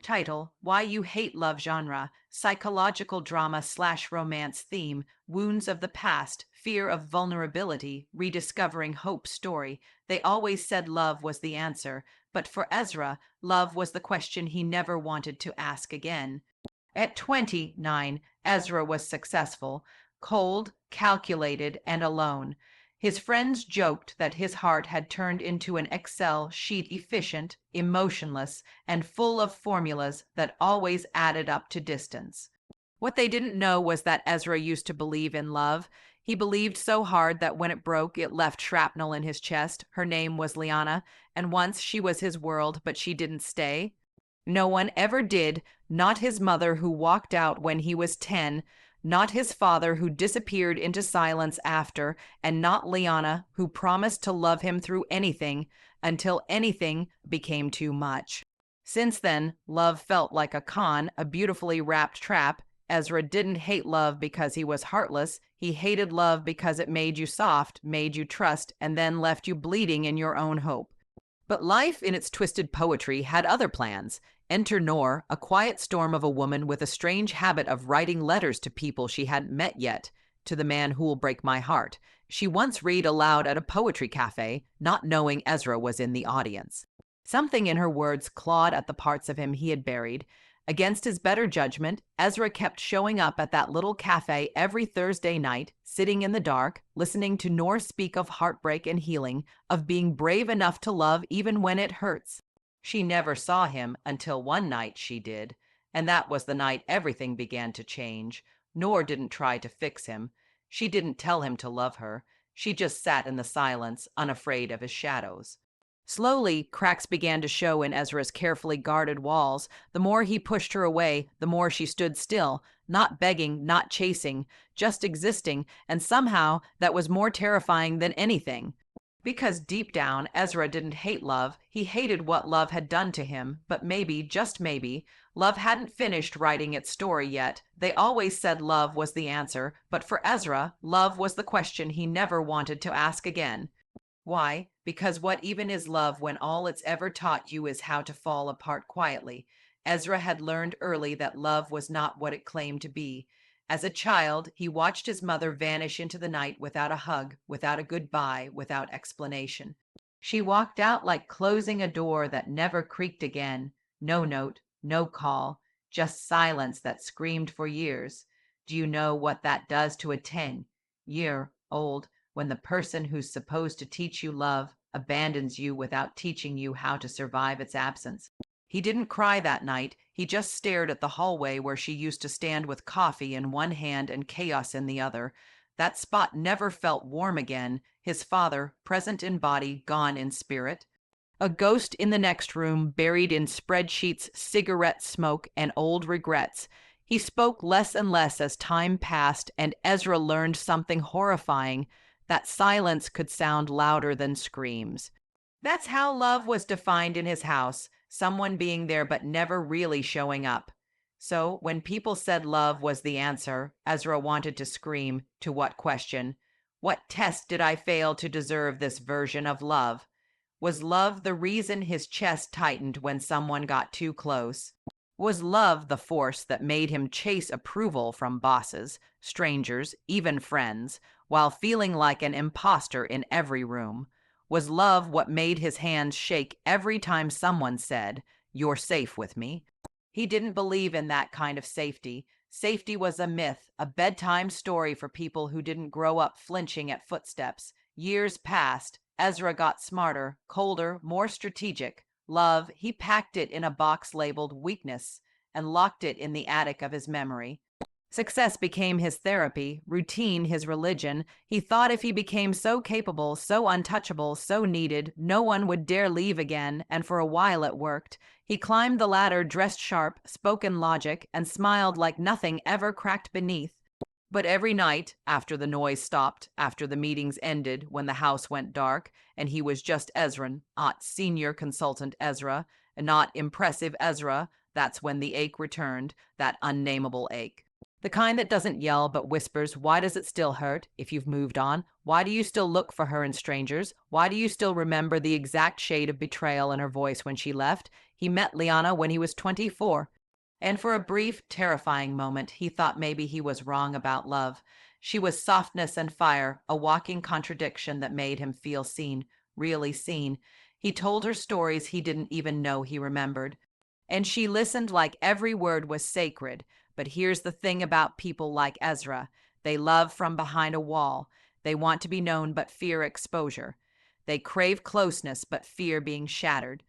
Title: Why You Hate Love Genre, Psychological Drama/Romance Theme, Wounds of the Past, Fear of Vulnerability, Rediscovering Hope Story. They always said love was the answer, but for Ezra, love was the question he never wanted to ask again. At 29, Ezra was successful, cold, calculated, and alone. His friends joked that his heart had turned into an Excel sheet, efficient, emotionless, and full of formulas that always added up to distance. What they didn't know was that Ezra used to believe in love. He believed so hard that when it broke, it left shrapnel in his chest. Her name was Liana, and once she was his world, but she didn't stay. No one ever did, not his mother who walked out when he was 10, not his father who disappeared into silence after, and not Liana who promised to love him through anything until anything became too much. Since then, love felt like a con, a beautifully wrapped trap. Ezra didn't hate love because he was heartless. He hated love because it made you soft, made you trust, and then left you bleeding in your own hope. But life, in its twisted poetry, had other plans. Enter Noor, a quiet storm of a woman with a strange habit of writing letters to people she hadn't met yet. To the man who will break my heart. She once read aloud at a poetry cafe, not knowing Ezra was in the audience. Something in her words clawed at the parts of him he had buried. Against his better judgment, Ezra kept showing up at that little cafe every Thursday night, sitting in the dark, listening to Noor speak of heartbreak and healing, of being brave enough to love even when it hurts. She never saw him until one night she did, and that was the night everything began to change. Noor didn't try to fix him. She didn't tell him to love her. She just sat in the silence, unafraid of his shadows. Slowly, cracks began to show in Ezra's carefully guarded walls. The more he pushed her away, the more she stood still, not begging, not chasing, just existing, and somehow that was more terrifying than anything. Because deep down, Ezra didn't hate love. He hated what love had done to him, but maybe, just maybe, love hadn't finished writing its story yet. They always said love was the answer, but for Ezra, love was the question he never wanted to ask again. Why? Because what even is love when all it's ever taught you is how to fall apart quietly? Ezra had learned early that love was not what it claimed to be. As a child, he watched his mother vanish into the night without a hug, without a goodbye, without explanation. She walked out like closing a door that never creaked again. No note, no call, just silence that screamed for years. Do you know what that does to a 10-year-old when the person who's supposed to teach you love abandons you without teaching you how to survive its absence? He didn't cry that night. He just stared at the hallway where she used to stand with coffee in one hand and chaos in the other. That spot never felt warm again. His father, present in body, gone in spirit. A ghost in the next room, buried in spreadsheets, cigarette smoke, and old regrets. He spoke less and less as time passed, and Ezra learned something horrifying. That silence could sound louder than screams. That's how love was defined in his house. Someone being there but never really showing up. So when people said love was the answer, Ezra wanted to scream. To what question? What test did I fail to deserve this version of love? Was love the reason his chest tightened when someone got too close? Was love the force that made him chase approval from bosses, strangers, even friends, while feeling like an imposter in every room? Was love what made his hands shake every time someone said, "You're safe with me"? He didn't believe in that kind of safety. Safety was a myth, a bedtime story for people who didn't grow up flinching at footsteps. Years passed. Ezra got smarter, colder, more strategic. Love, he packed it in a box labeled weakness and locked it in the attic of his memory. Success became his therapy, routine his religion. He thought if he became so capable, so untouchable, so needed, no one would dare leave again, and for a while it worked. He climbed the ladder dressed sharp, spoke in logic, and smiled like nothing ever cracked beneath. But every night, after the noise stopped, after the meetings ended, when the house went dark, and he was just Ezra, not senior consultant Ezra, and not impressive Ezra, that's when the ache returned, that unnameable ache. The kind that doesn't yell but whispers, why does it still hurt if you've moved on? Why do you still look for her in strangers? Why do you still remember the exact shade of betrayal in her voice when she left? He met Liana when he was 24. And for a brief, terrifying moment, he thought maybe he was wrong about love. She was softness and fire, a walking contradiction that made him feel seen, really seen. He told her stories he didn't even know he remembered. And she listened like every word was sacred. But here's the thing about people like Ezra: they love from behind a wall. They want to be known but fear exposure. They crave closeness but fear being shattered.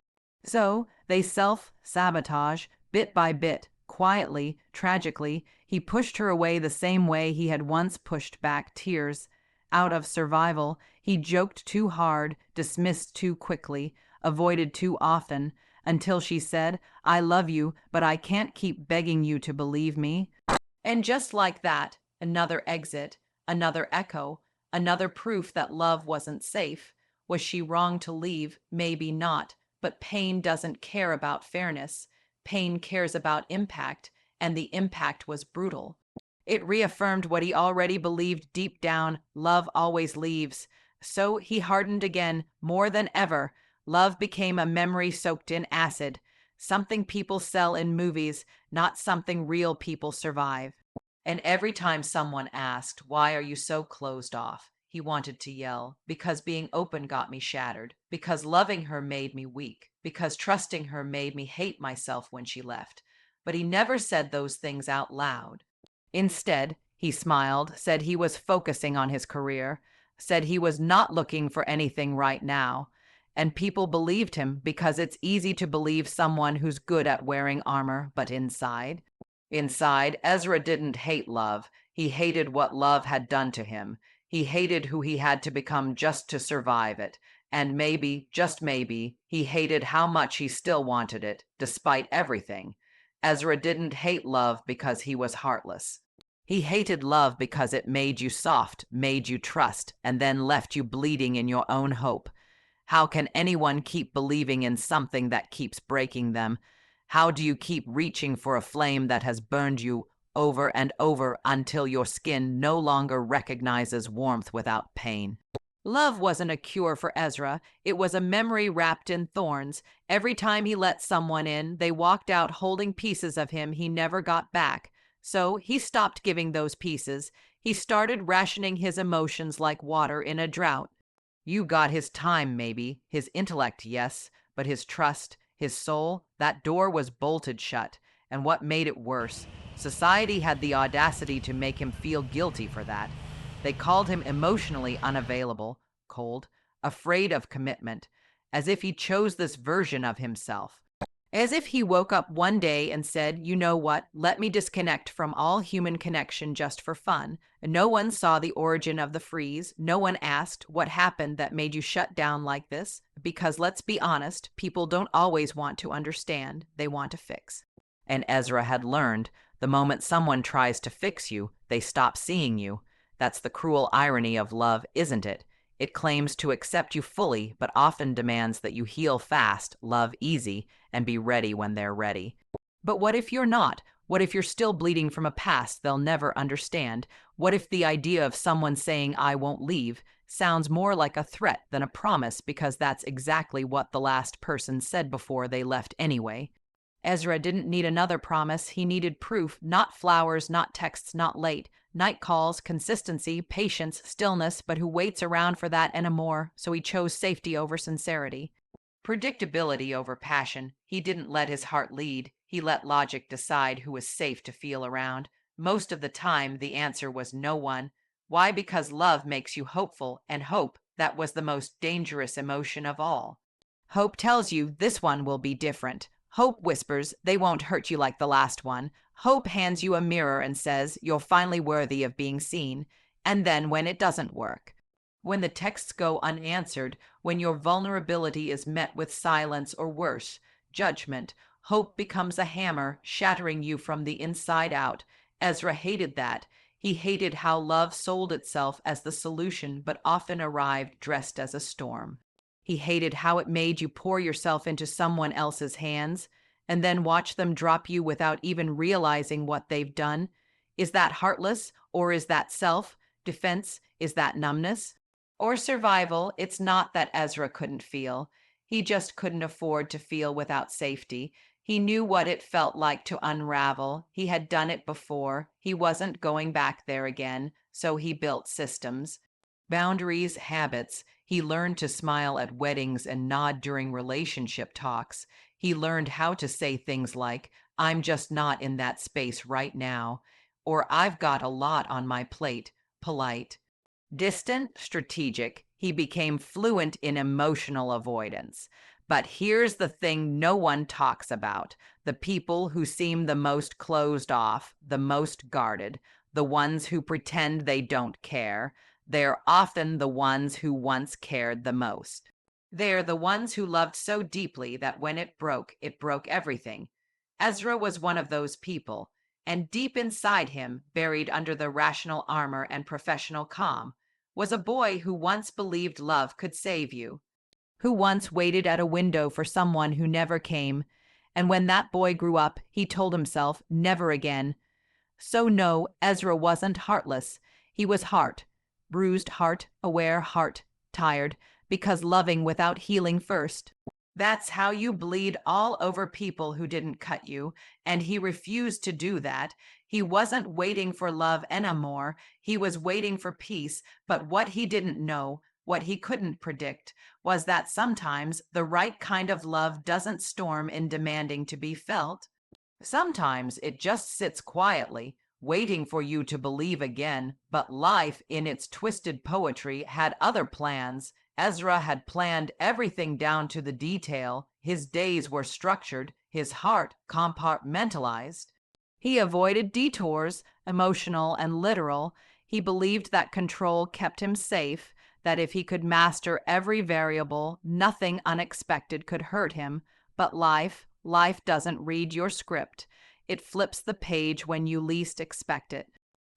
So they self-sabotage bit by bit, quietly, tragically. He pushed her away the same way he had once pushed back tears. Out of survival, he joked too hard, dismissed too quickly, avoided too often, until she said, "I love you, but I can't keep begging you to believe me." And just like that, another exit, another echo, another proof that love wasn't safe. Was she wrong to leave? Maybe not. But pain doesn't care about fairness. Pain cares about impact, and the impact was brutal. It reaffirmed what he already believed deep down: love always leaves. So he hardened again, more than ever. Love became a memory soaked in acid, something people sell in movies, not something real people survive. And every time someone asked, "Why are you so closed off?" he wanted to yell, "Because being open got me shattered. Because loving her made me weak. Because trusting her made me hate myself when she left." But he never said those things out loud. Instead, he smiled, said he was focusing on his career, said he was not looking for anything right now. And people believed him because it's easy to believe someone who's good at wearing armor, but inside, Ezra didn't hate love. He hated what love had done to him. He hated who he had to become just to survive it. And maybe, just maybe, he hated how much he still wanted it, despite everything. Ezra didn't hate love because he was heartless. He hated love because it made you soft, made you trust, and then left you bleeding in your own hope. How can anyone keep believing in something that keeps breaking them? How do you keep reaching for a flame that has burned you over and over until your skin no longer recognizes warmth without pain? Love wasn't a cure for Ezra. It was a memory wrapped in thorns. Every time he let someone in, they walked out holding pieces of him he never got back. So he stopped giving those pieces. He started rationing his emotions like water in a drought. You got his time, maybe, his intellect, yes, but his trust, his soul, that door was bolted shut. And what made it worse? Society had the audacity to make him feel guilty for that. They called him emotionally unavailable, cold, afraid of commitment, as if he chose this version of himself. As if he woke up one day and said, "You know what, let me disconnect from all human connection just for fun." No one saw the origin of the freeze. No one asked, "What happened that made you shut down like this?" Because let's be honest, people don't always want to understand. They want to fix. And Ezra had learned, the moment someone tries to fix you, they stop seeing you. That's the cruel irony of love, isn't it? It claims to accept you fully, but often demands that you heal fast, love easy, and be ready when they're ready. But what if you're not? What if you're still bleeding from a past they'll never understand? What if the idea of someone saying, "I won't leave," sounds more like a threat than a promise, because that's exactly what the last person said before they left anyway? Ezra didn't need another promise. He needed proof, not flowers, not texts, not late night calls, consistency, patience, stillness, but who waits around for that and more? So he chose safety over sincerity. Predictability over passion. He didn't let his heart lead. He let logic decide who was safe to feel around. Most of the time, the answer was no one. Why? Because love makes you hopeful, and hope, that was the most dangerous emotion of all. Hope tells you this one will be different. Hope whispers, they won't hurt you like the last one. Hope hands you a mirror and says, you're finally worthy of being seen. And then when it doesn't work, when the texts go unanswered, when your vulnerability is met with silence or worse, judgment, hope becomes a hammer, shattering you from the inside out. Ezra hated that. He hated how love sold itself as the solution, but often arrived dressed as a storm. He hated how it made you pour yourself into someone else's hands and then watch them drop you without even realizing what they've done. Is that heartless, or is that self defense? Is that numbness? Or survival? It's not that Ezra couldn't feel. He just couldn't afford to feel without safety. He knew what it felt like to unravel. He had done it before. He wasn't going back there again, so he built systems. Boundaries, habits. He learned to smile at weddings and nod during relationship talks. He learned how to say things like, I'm just not in that space right now, or I've got a lot on my plate, polite. Distant, strategic, he became fluent in emotional avoidance. But here's the thing no one talks about: the people who seem the most closed off, the most guarded, the ones who pretend they don't care. They're often the ones who once cared the most. They're the ones who loved so deeply that when it broke everything. Ezra was one of those people, and deep inside him, buried under the rational armor and professional calm, was a boy who once believed love could save you, who once waited at a window for someone who never came. And when that boy grew up, he told himself, never again. So no, Ezra wasn't heartless. He was heart, bruised heart, aware heart, tired, because loving without healing first. That's how you bleed all over people who didn't cut you, and he refused to do that. He wasn't waiting for love anymore. He was waiting for peace, but what he didn't know, what he couldn't predict, was that sometimes the right kind of love doesn't storm in demanding to be felt. Sometimes it just sits quietly, waiting for you to believe again. But life, in its twisted poetry, had other plans. Ezra had planned everything down to the detail. His days were structured, his heart compartmentalized. He avoided detours, emotional and literal. He believed that control kept him safe, that if he could master every variable, nothing unexpected could hurt him. But life doesn't read your script. It flips the page when you least expect it.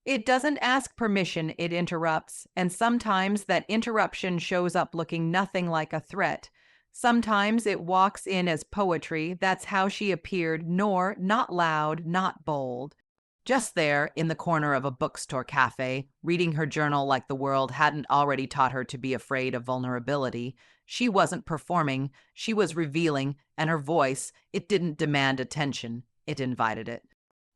It doesn't ask permission, it interrupts, and sometimes that interruption shows up looking nothing like a threat. Sometimes it walks in as poetry. That's how she appeared, Noor, not loud, not bold. Just there, in the corner of a bookstore cafe, reading her journal like the world hadn't already taught her to be afraid of vulnerability. She wasn't performing, she was revealing, and her voice, it didn't demand attention, it invited it.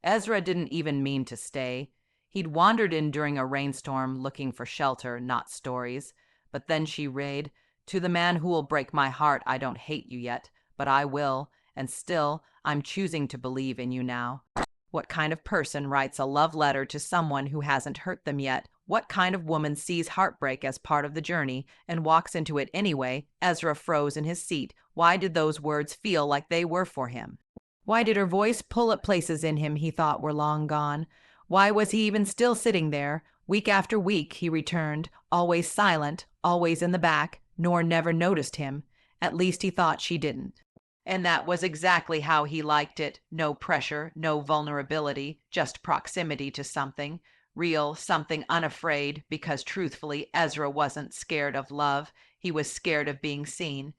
Ezra didn't even mean to stay. He'd wandered in during a rainstorm looking for shelter, not stories. But then she read, to the man who will break my heart, I don't hate you yet, but I will, and still, I'm choosing to believe in you now. What kind of person writes a love letter to someone who hasn't hurt them yet? What kind of woman sees heartbreak as part of the journey and walks into it anyway? Ezra froze in his seat. Why did those words feel like they were for him? Why did her voice pull at places in him he thought were long gone? Why was he even still sitting there? Week after week he returned, always silent, always in the back. Noor never noticed him. At least he thought she didn't. And that was exactly how he liked it. No pressure, no vulnerability, just proximity to something real, something unafraid, because truthfully, Ezra wasn't scared of love. He was scared of being seen.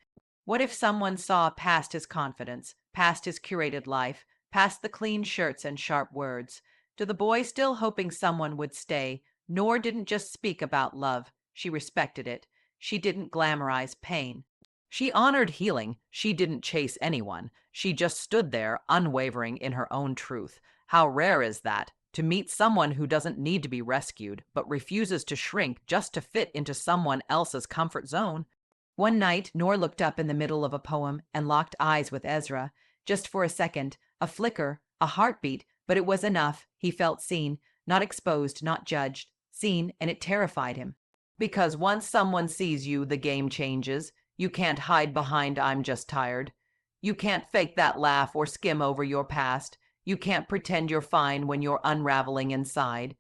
What if someone saw past his confidence, past his curated life, past the clean shirts and sharp words? To the boy still hoping someone would stay, Noor didn't just speak about love. She respected it. She didn't glamorize pain. She honored healing. She didn't chase anyone. She just stood there, unwavering in her own truth. How rare is that? To meet someone who doesn't need to be rescued, but refuses to shrink just to fit into someone else's comfort zone. One night, Noor looked up in the middle of a poem and locked eyes with Ezra. Just for a second, a flicker, a heartbeat, but it was enough. He felt seen, not exposed, not judged. Seen, and it terrified him. Because once someone sees you, the game changes. You can't hide behind I'm just tired. You can't fake that laugh or skim over your past. You can't pretend you're fine when you're unraveling inside.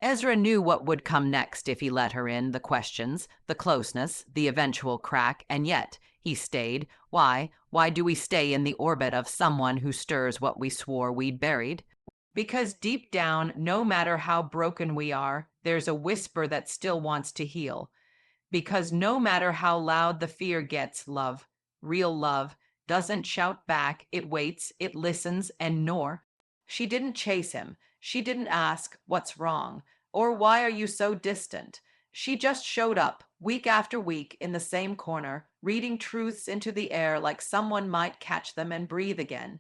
Ezra knew what would come next if he let her in, the questions, the closeness, the eventual crack, and yet he stayed. Why? Why do we stay in the orbit of someone who stirs what we swore we'd buried? Because deep down, no matter how broken we are, there's a whisper that still wants to heal. Because no matter how loud the fear gets, love, real love, doesn't shout back. It waits, it listens, and Noor, She didn't chase him. She didn't ask, "What's wrong?" or "Why are you so distant?" She just showed up, week after week, in the same corner, reading truths into the air like someone might catch them and breathe again.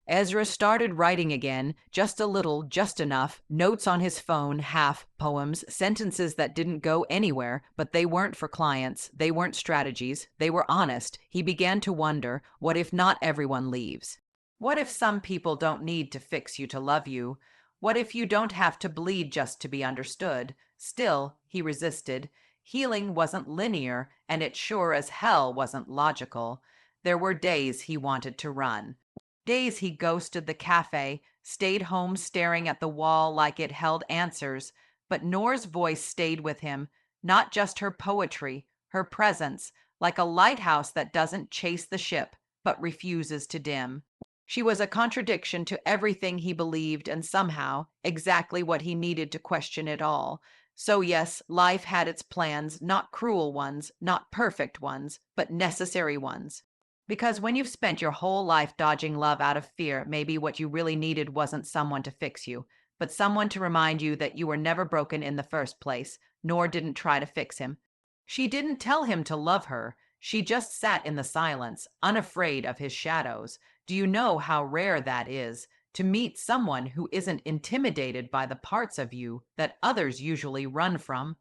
Ezra started writing again, just a little, just enough, notes on his phone, half poems, sentences that didn't go anywhere, but they weren't for clients, they weren't strategies, they were honest. He began to wonder, what if not everyone leaves? What if some people don't need to fix you to love you? What if you don't have to bleed just to be understood? Still, he resisted. Healing wasn't linear, and it sure as hell wasn't logical. There were days he wanted to run. Days he ghosted the cafe, stayed home staring at the wall like it held answers, but Noor's voice stayed with him, not just her poetry, her presence, like a lighthouse that doesn't chase the ship, but refuses to dim. She was a contradiction to everything he believed and somehow exactly what he needed to question it all. So, yes, life had its plans, not cruel ones, not perfect ones, but necessary ones. Because when you've spent your whole life dodging love out of fear, maybe what you really needed wasn't someone to fix you, but someone to remind you that you were never broken in the first place, nor didn't try to fix him. She didn't tell him to love her. She just sat in the silence, unafraid of his shadows. Do you know how rare that is? To meet someone who isn't intimidated by the parts of you that others usually run from.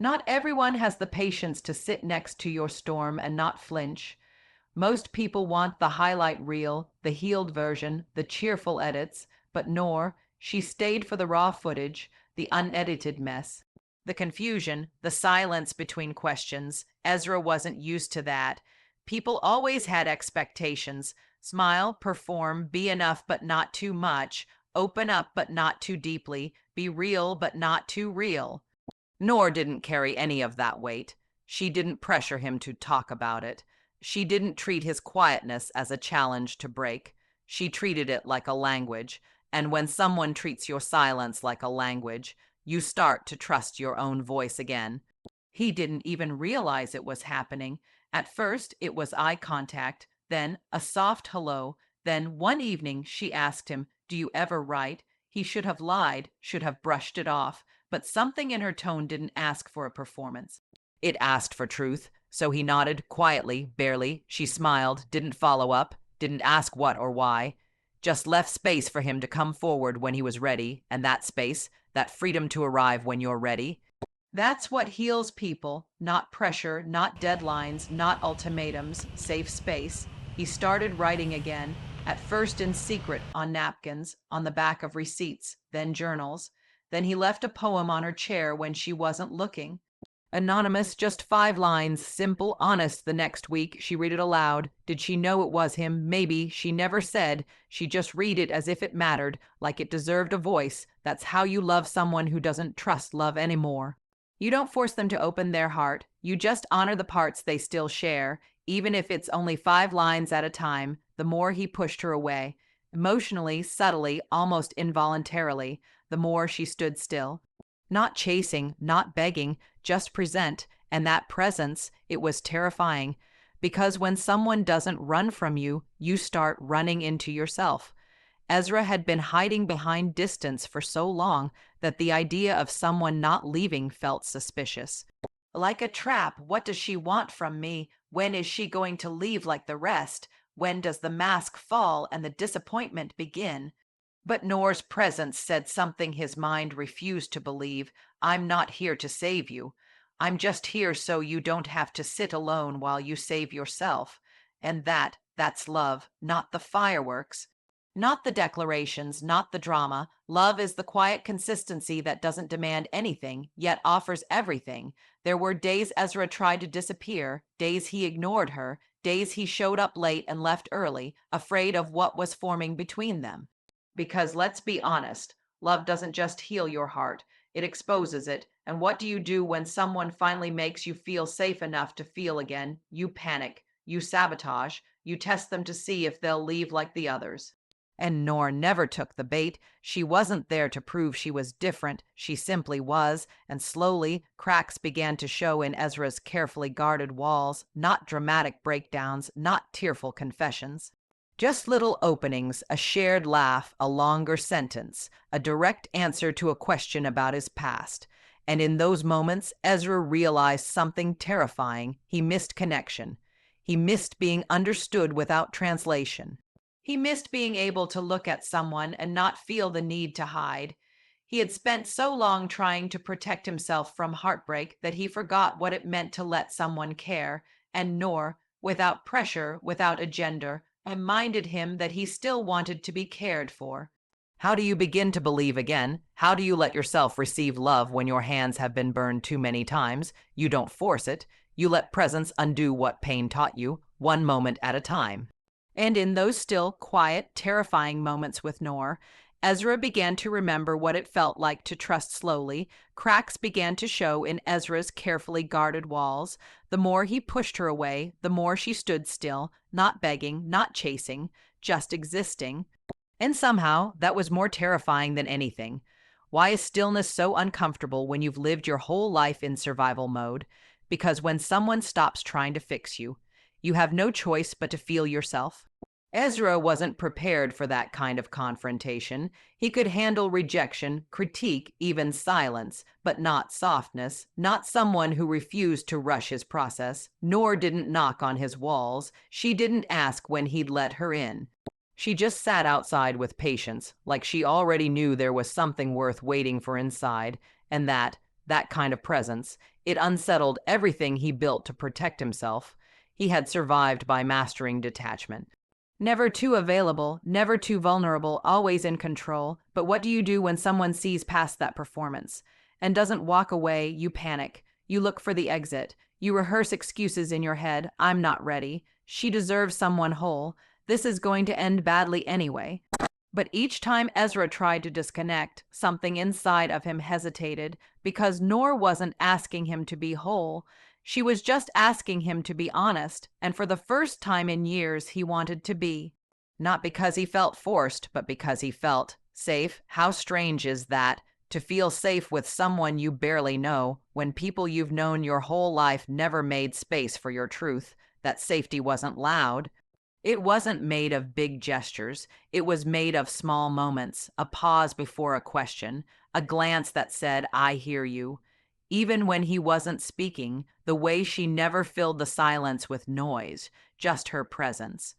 Not everyone has the patience to sit next to your storm and not flinch. Most people want the highlight reel, the healed version, the cheerful edits, but Noor, she stayed for the raw footage, the unedited mess. The confusion, the silence between questions. Ezra wasn't used to that. People always had expectations. Smile, perform, be enough but not too much, open up but not too deeply, be real but not too real. Noor didn't carry any of that weight. She didn't pressure him to talk about it. She didn't treat his quietness as a challenge to break. She treated it like a language, and when someone treats your silence like a language, you start to trust your own voice again. He didn't even realize it was happening. At first, it was eye contact, then a soft hello, then one evening she asked him, "Do you ever write?" He should have lied, should have brushed it off, but something in her tone didn't ask for a performance. It asked for truth, so he nodded quietly, barely. She smiled, didn't follow up, didn't ask what or why, just left space for him to come forward when he was ready, and that space, that freedom to arrive when you're ready. That's what heals people, not pressure, not deadlines, not ultimatums, safe space. He started writing again, at first in secret on napkins, on the back of receipts, then journals. Then he left a poem on her chair when she wasn't looking. Anonymous, just 5 lines, simple, honest. The next week, she read it aloud. Did she know it was him? Maybe. She never said. She just read it as if it mattered, like it deserved a voice. That's how you love someone who doesn't trust love anymore. You don't force them to open their heart. You just honor the parts they still share, even if it's only 5 lines at a time. The more he pushed her away, emotionally, subtly, almost involuntarily, the more she stood still. Not chasing, not begging, just present. And that presence, it was terrifying. Because when someone doesn't run from you, you start running into yourself. Ezra had been hiding behind distance for so long that the idea of someone not leaving felt suspicious. Like a trap, what does she want from me? When is she going to leave like the rest? When does the mask fall and the disappointment begin? But Noor's presence said something his mind refused to believe. I'm not here to save you. I'm just here so you don't have to sit alone while you save yourself. And that's love, not the fireworks. Not the declarations, not the drama. Love is the quiet consistency that doesn't demand anything, yet offers everything. There were days Ezra tried to disappear, days he ignored her, days he showed up late and left early, afraid of what was forming between them. Because let's be honest, love doesn't just heal your heart, it exposes it. And what do you do when someone finally makes you feel safe enough to feel again? You panic, you sabotage, you test them to see if they'll leave like the others. And Noor never took the bait. She wasn't there to prove she was different. She simply was, and slowly cracks began to show in Ezra's carefully guarded walls, not dramatic breakdowns, not tearful confessions. Just little openings, a shared laugh, a longer sentence, a direct answer to a question about his past. And in those moments, Ezra realized something terrifying. He missed connection. He missed being understood without translation. He missed being able to look at someone and not feel the need to hide. He had spent so long trying to protect himself from heartbreak that he forgot what it meant to let someone care, and Noor, without pressure, without agenda, reminded him that he still wanted to be cared for. How do you begin to believe again? How do you let yourself receive love when your hands have been burned too many times? You don't force it. You let presence undo what pain taught you, one moment at a time. And in those still, quiet, terrifying moments with Noor, Ezra began to remember what it felt like to trust slowly. Cracks began to show in Ezra's carefully guarded walls. The more he pushed her away, the more she stood still, not begging, not chasing, just existing. And somehow, that was more terrifying than anything. Why is stillness so uncomfortable when you've lived your whole life in survival mode? Because when someone stops trying to fix you, you have no choice but to feel yourself. Ezra wasn't prepared for that kind of confrontation. He could handle rejection, critique, even silence, but not softness, not someone who refused to rush his process. Nor didn't knock on his walls. She didn't ask when he'd let her in. She just sat outside with patience, like she already knew there was something worth waiting for inside, and that kind of presence, it unsettled everything he built to protect himself. He had survived by mastering detachment. Never too available, never too vulnerable, always in control. But what do you do when someone sees past that performance and doesn't walk away? You panic. You look for the exit. You rehearse excuses in your head. I'm not ready. She deserves someone whole. This is going to end badly anyway. But each time Ezra tried to disconnect, something inside of him hesitated because Noor wasn't asking him to be whole. She was just asking him to be honest, and for the first time in years, he wanted to be. Not because he felt forced, but because he felt safe. How strange is that, to feel safe with someone you barely know, when people you've known your whole life never made space for your truth. That safety wasn't loud. It wasn't made of big gestures. It was made of small moments, a pause before a question, a glance that said, I hear you. Even when he wasn't speaking, the way she never filled the silence with noise, just her presence.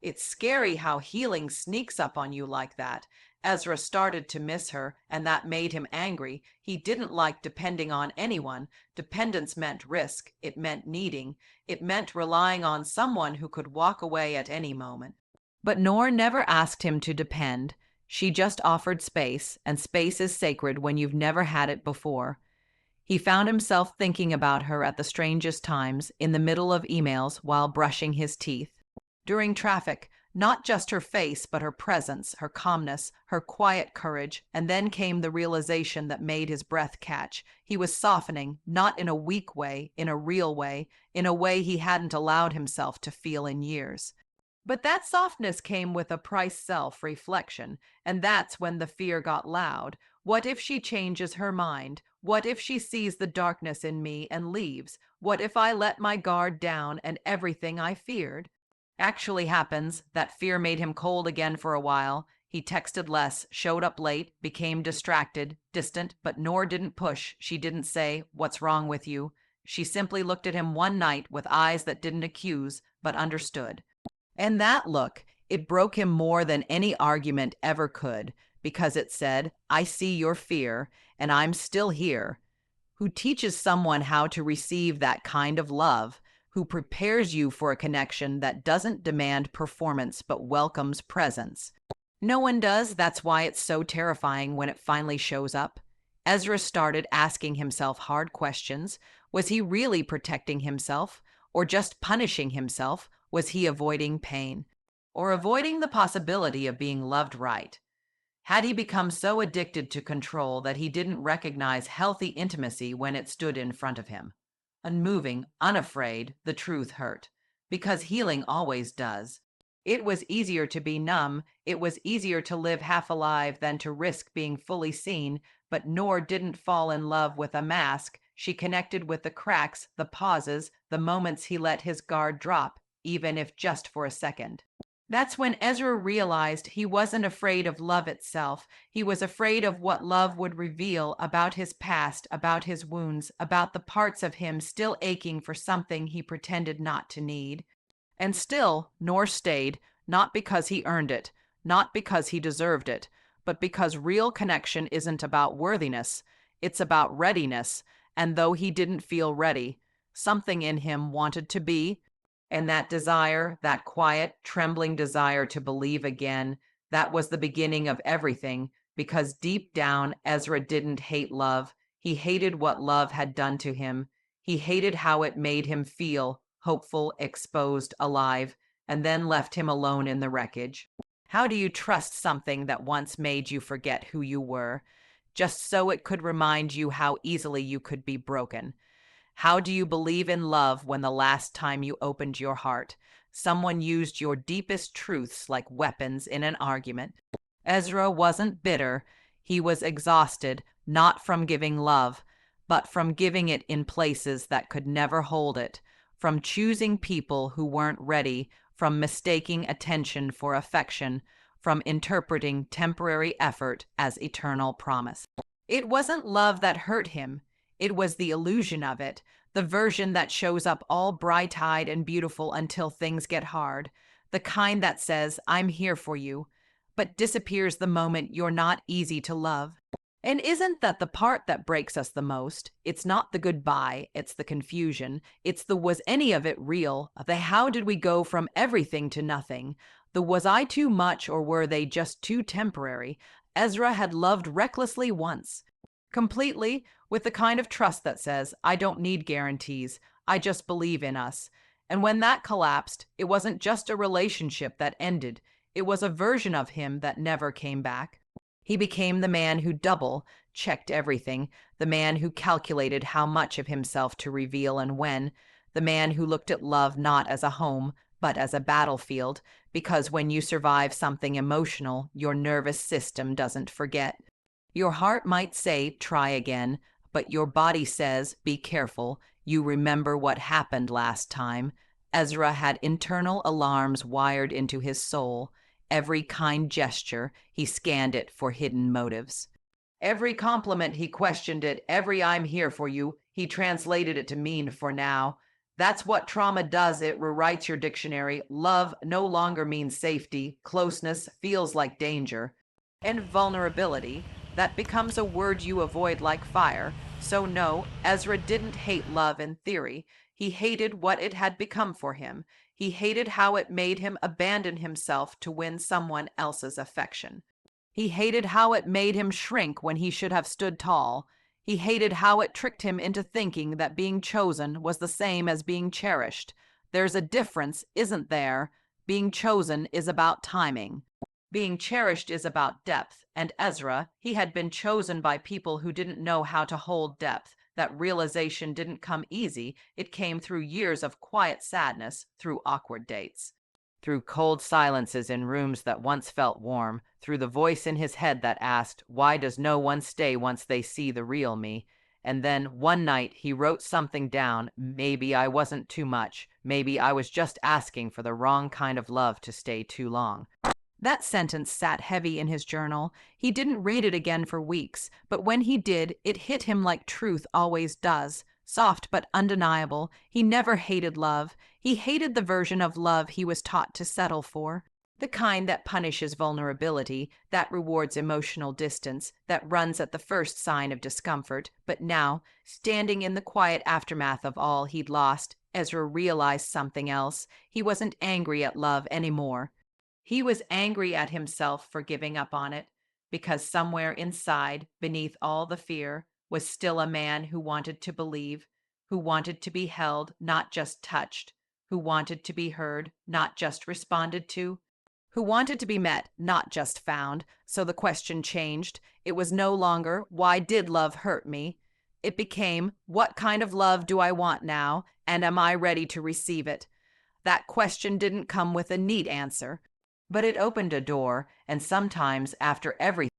It's scary how healing sneaks up on you like that. Ezra started to miss her, and that made him angry. He didn't like depending on anyone. Dependence meant risk. It meant needing. It meant relying on someone who could walk away at any moment. But Noor never asked him to depend. She just offered space, and space is sacred when you've never had it before. He found himself thinking about her at the strangest times, in the middle of emails while brushing his teeth. During traffic, not just her face, but her presence, her calmness, her quiet courage, and then came the realization that made his breath catch. He was softening, not in a weak way, in a real way, in a way he hadn't allowed himself to feel in years. But that softness came with a price self-reflection, and that's when the fear got loud. What if she changes her mind? What if she sees the darkness in me and leaves? What if I let my guard down and everything I feared actually happens? That fear made him cold again for a while. He texted less, showed up late, became distracted, distant, but Noor didn't push. She didn't say, "What's wrong with you?" She simply looked at him one night with eyes that didn't accuse, but understood. And that look, it broke him more than any argument ever could, because it said, I see your fear, and I'm still here. Who teaches someone how to receive that kind of love? Who prepares you for a connection that doesn't demand performance but welcomes presence? No one does. That's why it's so terrifying when it finally shows up. Ezra started asking himself hard questions. Was he really protecting himself, or just punishing himself? Was he avoiding pain, or avoiding the possibility of being loved right? Had he become so addicted to control that he didn't recognize healthy intimacy when it stood in front of him? Unmoving, unafraid, the truth hurt, because healing always does. It was easier to be numb. It was easier to live half alive than to risk being fully seen. But Noor didn't fall in love with a mask. She connected with the cracks, the pauses, the moments he let his guard drop, even if just for a second. That's when Ezra realized he wasn't afraid of love itself. He was afraid of what love would reveal about his past, about his wounds, about the parts of him still aching for something he pretended not to need. And still, Noor stayed, not because he earned it, not because he deserved it, but because real connection isn't about worthiness, it's about readiness. And though he didn't feel ready, something in him wanted to be. And that desire, that quiet, trembling desire to believe again, that was the beginning of everything, because deep down, Ezra didn't hate love. He hated what love had done to him. He hated how it made him feel hopeful, exposed, alive, and then left him alone in the wreckage. How do you trust something that once made you forget who you were, just so it could remind you how easily you could be broken? How do you believe in love when the last time you opened your heart, someone used your deepest truths like weapons in an argument? Ezra wasn't bitter. He was exhausted, not from giving love, but from giving it in places that could never hold it, from choosing people who weren't ready, from mistaking attention for affection, from interpreting temporary effort as eternal promise. It wasn't love that hurt him. It was the illusion of it, the version that shows up all bright-eyed and beautiful until things get hard, the kind that says, "I'm here for you," but disappears the moment you're not easy to love. And isn't that the part that breaks us the most? It's not the goodbye, it's the confusion. It's the was any of it real? The how did we go from everything to nothing? The was I too much or were they just too temporary? Ezra had loved recklessly once, completely, with the kind of trust that says, "I don't need guarantees, I just believe in us." And when that collapsed, it wasn't just a relationship that ended, it was a version of him that never came back. He became the man who double checked everything, the man who calculated how much of himself to reveal and when, the man who looked at love not as a home, but as a battlefield, because when you survive something emotional, your nervous system doesn't forget. Your heart might say, "Try again," but your body says, "Be careful. You remember what happened last time." Ezra had internal alarms wired into his soul. Every kind gesture, he scanned it for hidden motives. Every compliment, he questioned it. Every "I'm here for you," he translated it to mean "for now." That's what trauma does. It rewrites your dictionary. Love no longer means safety. Closeness feels like danger. And vulnerability, that becomes a word you avoid like fire. So no, Ezra didn't hate love in theory. He hated what it had become for him. He hated how it made him abandon himself to win someone else's affection. He hated how it made him shrink when he should have stood tall. He hated how it tricked him into thinking that being chosen was the same as being cherished. There's a difference, isn't there? Being chosen is about timing. Being cherished is about depth, and Ezra, he had been chosen by people who didn't know how to hold depth. That realization didn't come easy. It came through years of quiet sadness, through awkward dates, through cold silences in rooms that once felt warm, through the voice in his head that asked, "Why does no one stay once they see the real me?" And then one night he wrote something down. Maybe I wasn't too much. Maybe I was just asking for the wrong kind of love to stay too long. That sentence sat heavy in his journal. He didn't read it again for weeks, but when he did, it hit him like truth always does. Soft but undeniable. He never hated love. He hated the version of love he was taught to settle for. The kind that punishes vulnerability, that rewards emotional distance, that runs at the first sign of discomfort. But now, standing in the quiet aftermath of all he'd lost, Ezra realized something else. He wasn't angry at love anymore. He was angry at himself for giving up on it, because somewhere inside, beneath all the fear, was still a man who wanted to believe, who wanted to be held, not just touched, who wanted to be heard, not just responded to, who wanted to be met, not just found. So the question changed. It was no longer, "Why did love hurt me?" It became, "What kind of love do I want now, and am I ready to receive it?" That question didn't come with a neat answer, but it opened a door, and sometimes after everything